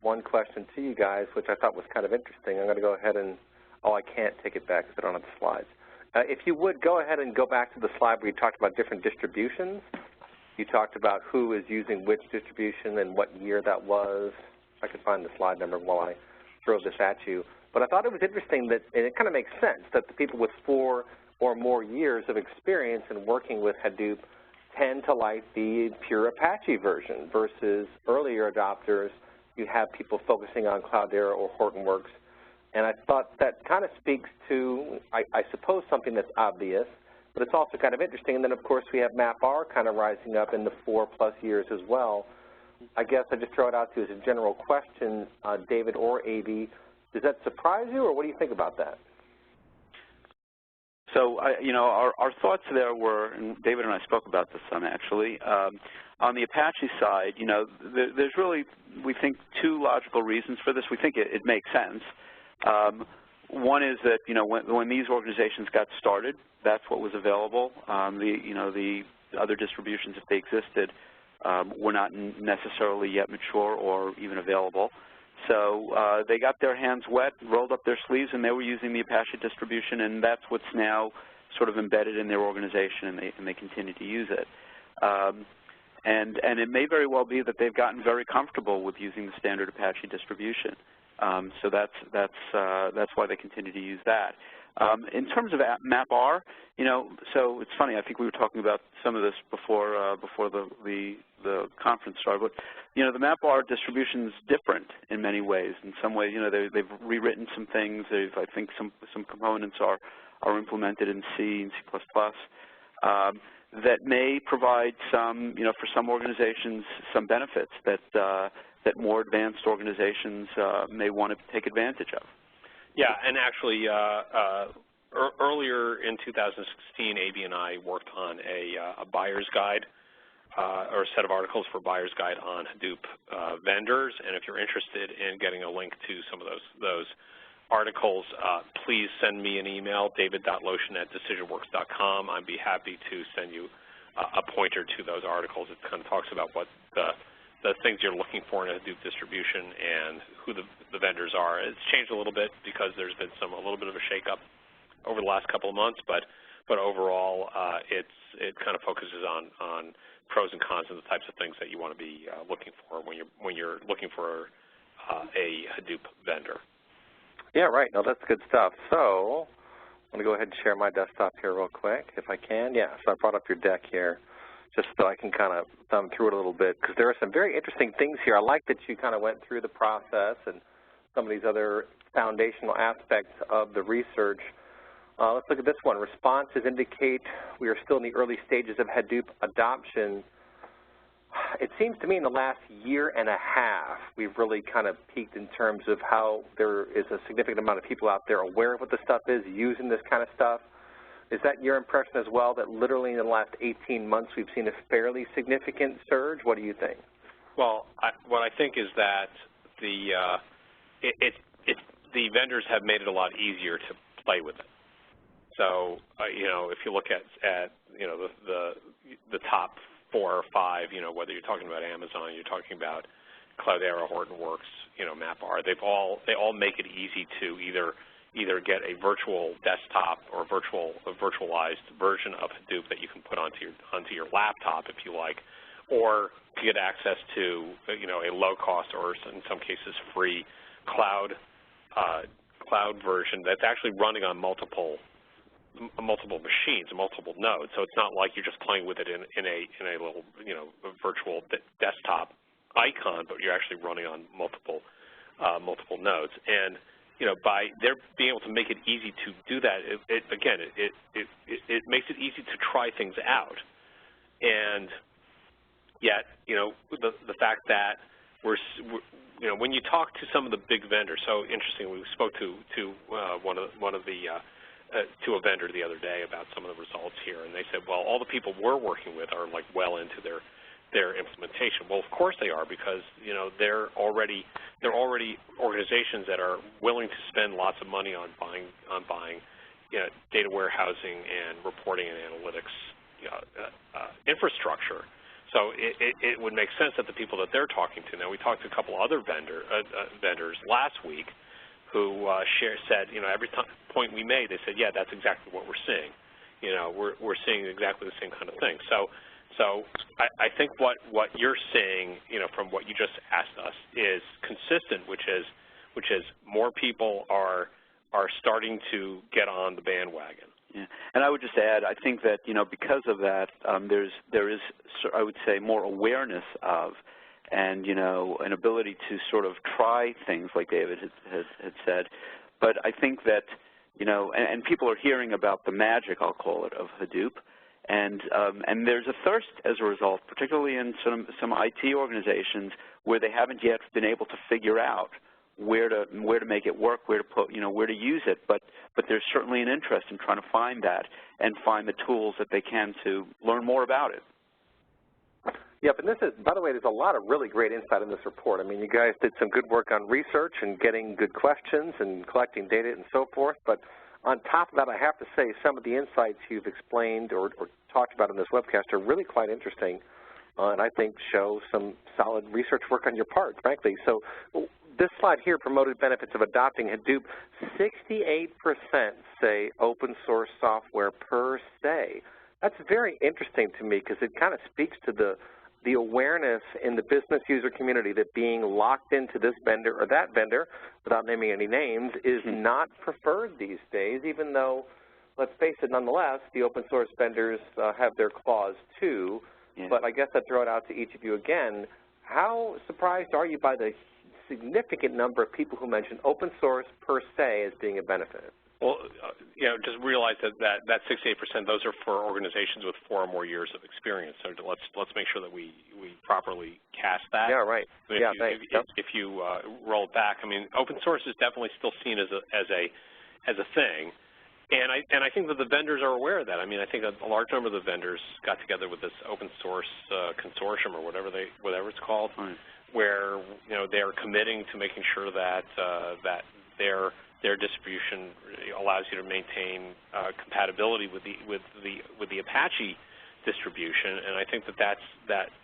S1: one question to you guys, which I thought was kind of interesting. I'm going to go ahead and, I can't take it back because I don't have the slides. If you would, go ahead and go back to the slide where you talked about different distributions. You talked about who is using which distribution and what year that was. If I could find the slide number while I throw this at you. But I thought it was interesting that, and it kind of makes sense, that the people with 4 or more years of experience in working with Hadoop tend to like the pure Apache version versus earlier adopters. You have people focusing on Cloudera or Hortonworks. And I thought that kind of speaks to, I suppose, something that's obvious, but it's also kind of interesting. And then, of course, we have MapR kind of rising up in the 4+ years as well. I guess I just throw it out to you as a general question, David or Abie. Does that surprise you, or what do you think about that?
S3: So, our thoughts there were, and David and I spoke about this some actually, on the Apache side, there's really, we think, 2 logical reasons for this. We think it makes sense. One is that, when these organizations got started, that's what was available. The other distributions, if they existed, were not necessarily yet mature or even available. So they got their hands wet, rolled up their sleeves, and they were using the Apache distribution, and that's what's now sort of embedded in their organization, and they continue to use it. And it may very well be that they've gotten very comfortable with using the standard Apache distribution. So that's why they continue to use that. In terms of MapR, so it's funny. I think we were talking about some of this before the conference started. But the MapR distribution is different in many ways. In some ways, they've rewritten some things. I think some components are implemented in C and C++. That may provide some, for some organizations, some benefits that more advanced organizations may want to take advantage of.
S2: Yeah, and actually, earlier in 2016, Abie and I worked on a buyer's guide or a set of articles for buyer's guide on Hadoop vendors. And if you're interested in getting a link to some of those articles, please send me an email, david.loshin@decisionworks.com. I'd be happy to send you a pointer to those articles. It kind of talks about what the things you're looking for in a Hadoop distribution and who the vendors are. It's changed a little bit because there's been a little bit of a shakeup over the last couple of months, but overall it kind of focuses on pros and cons and the types of things that you want to be looking for when you're looking for a Hadoop vendor.
S1: Yeah, right. No, that's good stuff. So I'm going to go ahead and share my desktop here real quick, if I can. Yeah, so I brought up your deck here, just so I can kind of thumb through it a little bit, because there are some very interesting things here. I like that you kind of went through the process and some of these other foundational aspects of the research. Let's look at this one. Responses indicate we are still in the early stages of Hadoop adoption. It seems to me in the last year and a half, we've really kind of peaked in terms of how there is a significant amount of people out there aware of what the stuff is, using this kind of stuff. Is that your impression as well, that literally in the last 18 months we've seen a fairly significant surge? What do you think?
S2: Well, what I think is that the vendors have made it a lot easier to play with it. So, if you look at the top 4 or 5, whether you're talking about Amazon, you're talking about Cloudera, Hortonworks, MapR, they all make it easy to either get a virtual desktop or a virtualized version of Hadoop that you can put onto your laptop, if you like, or to get access to a low-cost or in some cases free cloud version that's actually running on multiple multiple machines, multiple nodes. So it's not like you're just playing with it in a little virtual desktop icon, but you're actually running on multiple nodes. And by their being able to make it easy to do that, it makes it easy to try things out. And yet, the fact that when you talk to some of the big vendors, so interesting, we spoke to a vendor the other day about some of the results here, and they said, well, all the people we're working with are like well into their implementation. Well, of course they are, because they're already organizations that are willing to spend lots of money on buying data warehousing and reporting and analytics infrastructure. So it would make sense that the people that they're talking to, now we talked to a couple other vendors last week who said, every point we made, they said, yeah, that's exactly what we're seeing. We're seeing exactly the same kind of thing. So I think what you're seeing, from what you just asked us, is consistent, which is more people are starting to get on the bandwagon.
S3: Yeah, and I would just add, I think that because of that, there is, I would say, more awareness of, and an ability to sort of try things, like David had said. But I think that and people are hearing about the magic, I'll call it, of Hadoop, and there's a thirst as a result, particularly in some IT organizations where they haven't yet been able to figure out where to make it work, where to put, where to use it, but there's certainly an interest in trying to find that and find the tools that they can to learn more about it.
S1: Yep, and this is, by the way, there's a lot of really great insight in this report. I mean, you guys did some good work on research and getting good questions and collecting data and so forth, but on top of that, I have to say some of the insights you've explained or talked about in this webcast are really quite interesting, and I think show some solid research work on your part, frankly. So this slide here promoted benefits of adopting Hadoop. 68% say open source software per se. That's very interesting to me because it kind of speaks to the awareness in the business user community that being locked into this vendor or that vendor, without naming any names, is not preferred these days, even though, let's face it, nonetheless, the open source vendors have their claws too. Yeah. But I guess I'd throw it out to each of you again. How surprised are you by the significant number of people who mention open source per se as being a benefit?
S2: Well, just realize that 68%, those are for organizations with 4 or more years of experience. So let's make sure that we properly cast that.
S1: Yeah, right.
S2: If you roll it back, I mean, open source is definitely still seen as a thing, and I think that the vendors are aware of that. I mean, I think a large number of the vendors got together with this open source consortium or whatever it's called, where they are committing to making sure that their distribution allows you to maintain compatibility with the Apache distribution, and I think that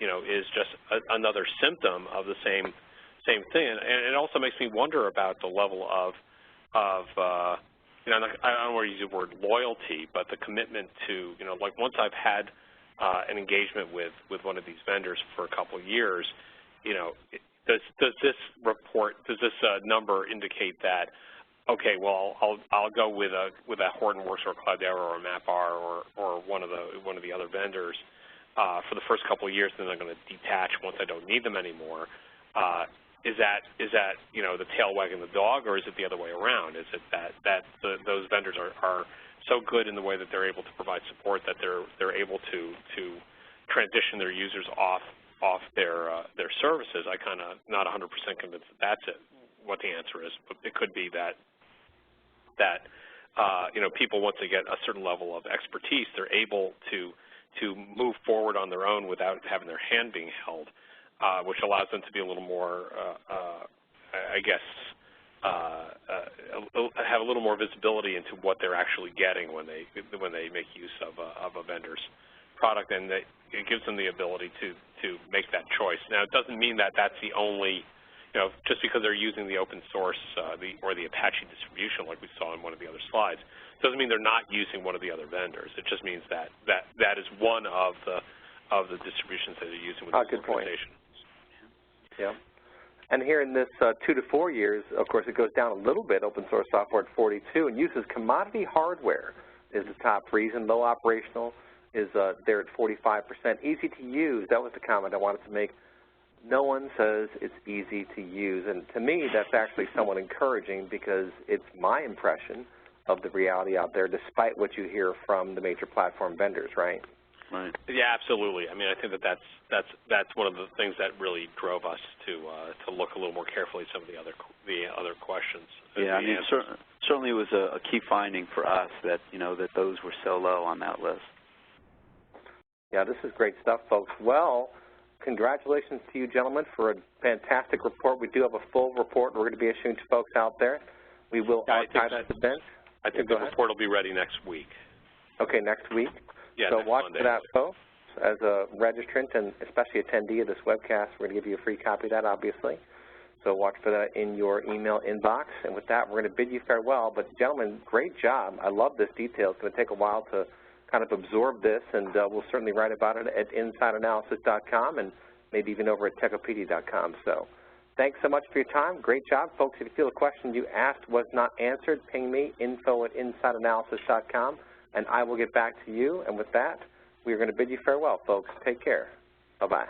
S2: is just another symptom of the same thing. And it also makes me wonder about the level of I don't want to use the word loyalty, but the commitment to like once I've had an engagement with one of these vendors for a couple of years, does this number indicate that, okay, well, I'll go with a Hortonworks or a Cloudera or a MapR or one of the other vendors for the first couple of years, then I'm going to detach once I don't need them anymore. Is that the tail wagging the dog, or is it the other way around? Is it that those vendors are so good in the way that they're able to provide support that they're able to transition their users off their services? I kind of not 100% convinced that that's it. What the answer is, but it could be that people, once they get a certain level of expertise, they're able to move forward on their own without having their hand being held, which allows them to be a little more, I guess, have a little more visibility into what they're actually getting when they make use of a vendor's product, and it gives them the ability to make that choice. Now, it doesn't mean that that's the only. Just because they're using the open source or the Apache distribution, like we saw in one of the other slides, doesn't mean they're not using one of the other vendors. It just means that is one of the distributions that they're using with this organization.
S1: Point. Yeah. And here in this 2 to 4 years, of course, it goes down a little bit, open source software at 42, and uses commodity hardware. is the top reason. Low operational is there at 45%. Easy to use, that was the comment I wanted to make. No one says it's easy to use, and to me that's actually somewhat encouraging because it's my impression of the reality out there despite what you hear from the major platform vendors, right?
S2: Right. Yeah, absolutely. I mean, I think that's one of the things that really drove us to look a little more carefully at some of the other questions.
S3: Yeah, I mean, certainly it was a key finding for us that that those were so low on that list.
S1: Yeah, this is great stuff, folks. Well, congratulations to you, gentlemen, for a fantastic report. We do have a full report we're going to be issuing to folks out there. We will archive this event.
S2: I think the report will be ready next week.
S1: Okay, next week.
S2: Yeah,
S1: so watch
S2: Monday.
S1: for that, folks. As a registrant and especially attendee of this webcast, we're going to give you a free copy of that, obviously. So watch for that in your email inbox. And with that, we're going to bid you farewell. But, gentlemen, great job. I love this detail. It's going to take a while to kind of absorb this, and we'll certainly write about it at insideanalysis.com and maybe even over at techopedia.com. So thanks so much for your time. Great job. Folks, if you feel a question you asked was not answered, ping me, info@insideanalysis.com, and I will get back to you. And with that, we are going to bid you farewell, folks. Take care. Bye-bye.